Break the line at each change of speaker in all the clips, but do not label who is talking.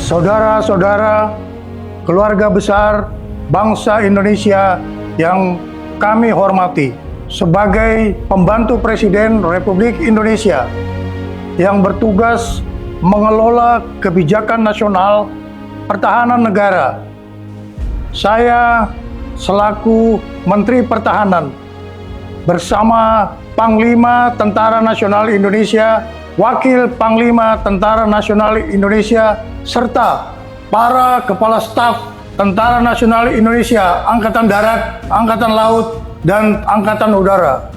saudara-saudara, keluarga besar bangsa Indonesia yang kami hormati, sebagai pembantu Presiden Republik Indonesia yang bertugas mengelola kebijakan nasional pertahanan negara, saya selaku Menteri Pertahanan bersama Panglima Tentara Nasional Indonesia, Wakil Panglima Tentara Nasional Indonesia, serta para Kepala Staf Tentara Nasional Indonesia, Angkatan Darat, Angkatan Laut, dan Angkatan Udara,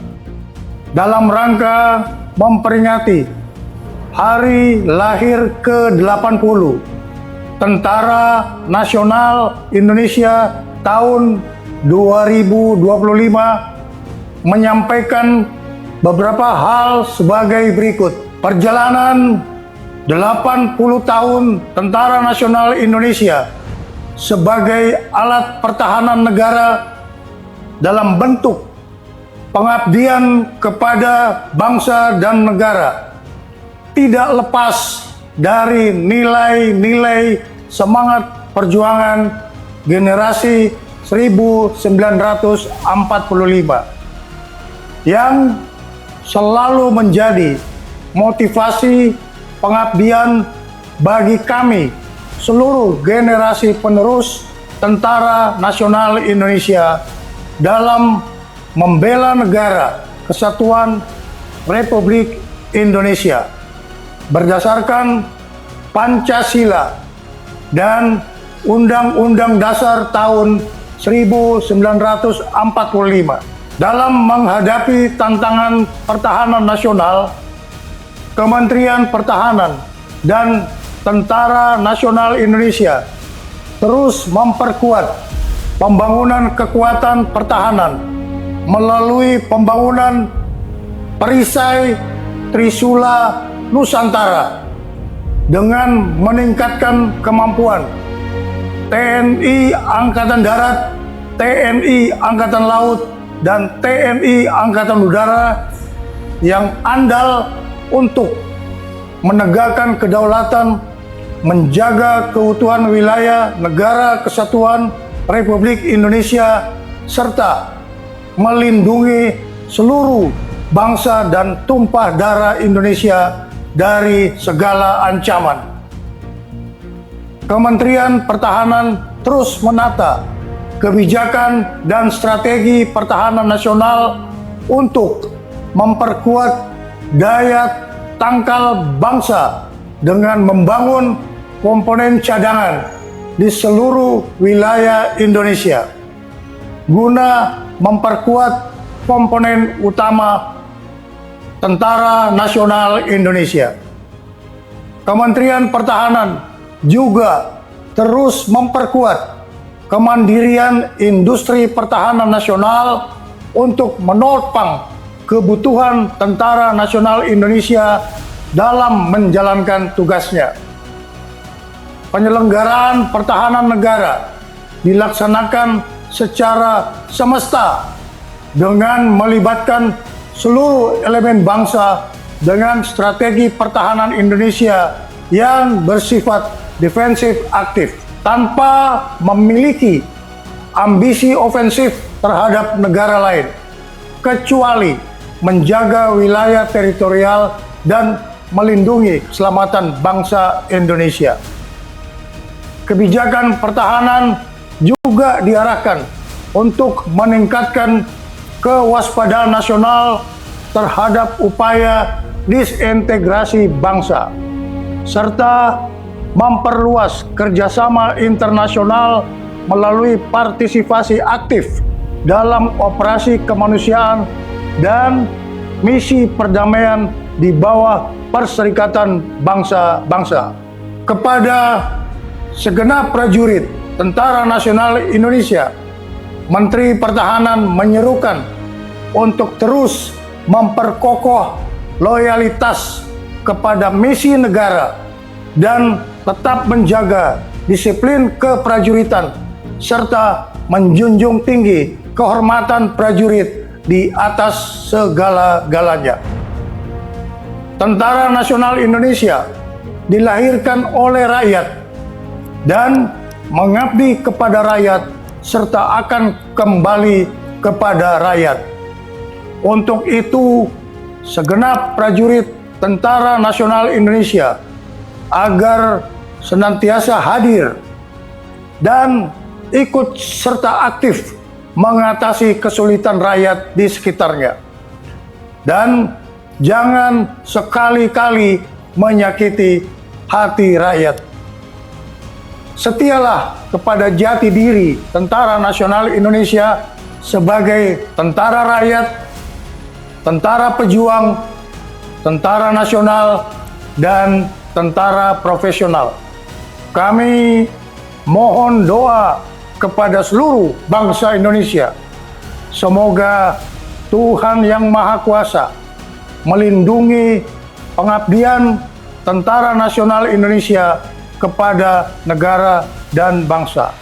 dalam rangka memperingati Hari Lahir ke-80 Tentara Nasional Indonesia tahun 2025, menyampaikan beberapa hal sebagai berikut. Perjalanan 80 tahun Tentara Nasional Indonesia sebagai alat pertahanan negara dalam bentuk pengabdian kepada bangsa dan negara tidak lepas dari nilai-nilai semangat perjuangan generasi 1945 yang selalu menjadi motivasi pengabdian bagi kami seluruh generasi penerus Tentara Nasional Indonesia dalam membela negara kesatuan Republik Indonesia berdasarkan Pancasila dan Undang-Undang Dasar tahun 1945. Dalam menghadapi tantangan pertahanan nasional, Kementerian Pertahanan dan Tentara Nasional Indonesia terus memperkuat pembangunan kekuatan pertahanan melalui pembangunan perisai Trisula Nusantara dengan meningkatkan kemampuan TNI Angkatan Darat, TNI Angkatan Laut, dan TNI Angkatan Udara yang andal untuk menegakkan kedaulatan, menjaga keutuhan wilayah negara kesatuan Republik Indonesia, serta melindungi seluruh bangsa dan tumpah darah Indonesia dari segala ancaman. Kementerian Pertahanan terus menata kebijakan dan strategi pertahanan nasional untuk memperkuat daya tangkal bangsa dengan membangun komponen cadangan di seluruh wilayah Indonesia guna memperkuat komponen utama Tentara Nasional Indonesia. Kementerian Pertahanan juga terus memperkuat kemandirian industri pertahanan nasional untuk menopang kebutuhan Tentara Nasional Indonesia dalam menjalankan tugasnya. Penyelenggaraan pertahanan negara dilaksanakan secara semesta dengan melibatkan seluruh elemen bangsa dengan strategi pertahanan Indonesia yang bersifat defensif aktif, tanpa memiliki ambisi ofensif terhadap negara lain, kecuali menjaga wilayah teritorial dan melindungi keselamatan bangsa Indonesia. Kebijakan pertahanan juga diarahkan untuk meningkatkan kewaspadaan nasional terhadap upaya disintegrasi bangsa, serta memperluas kerjasama internasional melalui partisipasi aktif dalam operasi kemanusiaan dan misi perdamaian di bawah Perserikatan Bangsa-Bangsa. Kepada segenap prajurit Tentara Nasional Indonesia, Menteri Pertahanan menyerukan untuk terus memperkokoh loyalitas kepada misi negara dan tetap menjaga disiplin keprajuritan serta menjunjung tinggi kehormatan prajurit di atas segala-galanya. Tentara Nasional Indonesia dilahirkan oleh rakyat dan mengabdi kepada rakyat serta akan kembali kepada rakyat. Untuk itu, segenap prajurit Tentara Nasional Indonesia agar senantiasa hadir dan ikut serta aktif mengatasi kesulitan rakyat di sekitarnya. Dan jangan sekali-kali menyakiti hati rakyat. Setialah kepada jati diri Tentara Nasional Indonesia sebagai tentara rakyat, tentara pejuang, tentara nasional, dan tentara profesional. Kami mohon doa kepada seluruh bangsa Indonesia. Semoga Tuhan Yang Maha Kuasa melindungi pengabdian Tentara Nasional Indonesia kepada negara dan bangsa.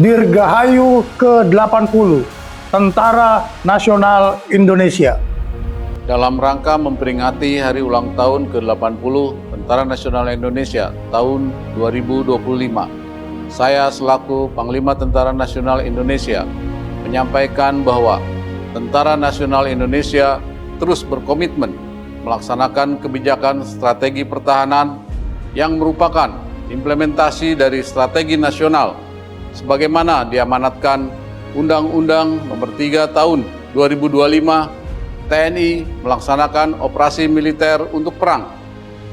Dirgahayu ke-80 Tentara Nasional Indonesia.
Dalam rangka memperingati hari ulang tahun ke-80 Tentara Nasional Indonesia tahun 2025, saya selaku Panglima Tentara Nasional Indonesia menyampaikan bahwa Tentara Nasional Indonesia terus berkomitmen melaksanakan kebijakan strategi pertahanan yang merupakan implementasi dari strategi nasional sebagaimana diamanatkan Undang-Undang Nomor 3 Tahun 2025 TNI melaksanakan operasi militer untuk perang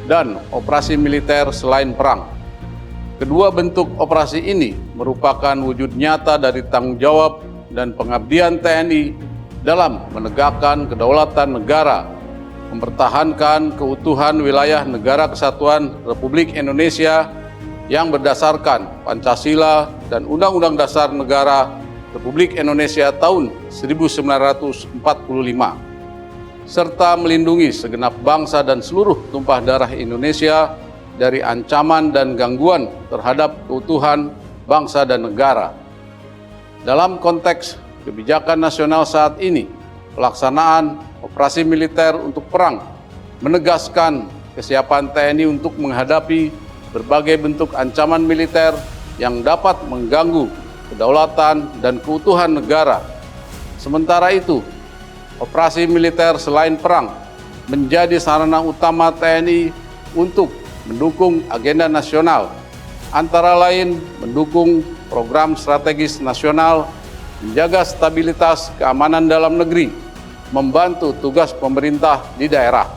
dan operasi militer selain perang. Kedua bentuk operasi ini merupakan wujud nyata dari tanggung jawab dan pengabdian TNI dalam menegakkan kedaulatan negara, mempertahankan keutuhan wilayah Negara Kesatuan Republik Indonesia yang berdasarkan Pancasila dan Undang-Undang Dasar Negara Republik Indonesia tahun 1945, serta melindungi segenap bangsa dan seluruh tumpah darah Indonesia dari ancaman dan gangguan terhadap keutuhan bangsa dan negara. Dalam konteks kebijakan nasional saat ini, pelaksanaan operasi militer untuk perang menegaskan kesiapan TNI untuk menghadapi berbagai bentuk ancaman militer yang dapat mengganggu kedaulatan dan keutuhan negara. Sementara itu, operasi militer selain perang menjadi sarana utama TNI untuk mendukung agenda nasional, antara lain mendukung program strategis nasional, menjaga stabilitas keamanan dalam negeri, membantu tugas pemerintah di daerah,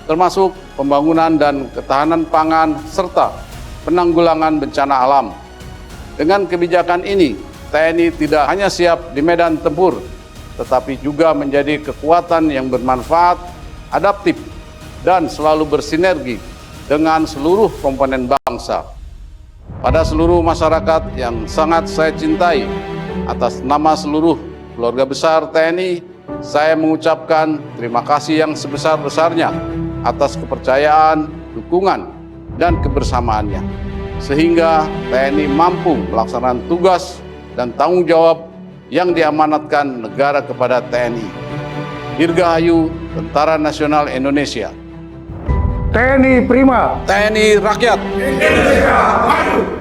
termasuk pembangunan dan ketahanan pangan serta penanggulangan bencana alam. Dengan kebijakan ini, TNI tidak hanya siap di medan tempur, tetapi juga menjadi kekuatan yang bermanfaat, adaptif, dan selalu bersinergi dengan seluruh komponen bangsa. Pada seluruh masyarakat yang sangat saya cintai, atas nama seluruh keluarga besar TNI, saya mengucapkan terima kasih yang sebesar-besarnya atas kepercayaan, dukungan, dan kebersamaannya, sehingga TNI mampu melaksanakan tugas dan tanggung jawab yang diamanatkan negara kepada TNI. Dirgahayu Tentara Nasional Indonesia.
TNI Prima.
TNI Rakyat.
Indonesia Maju.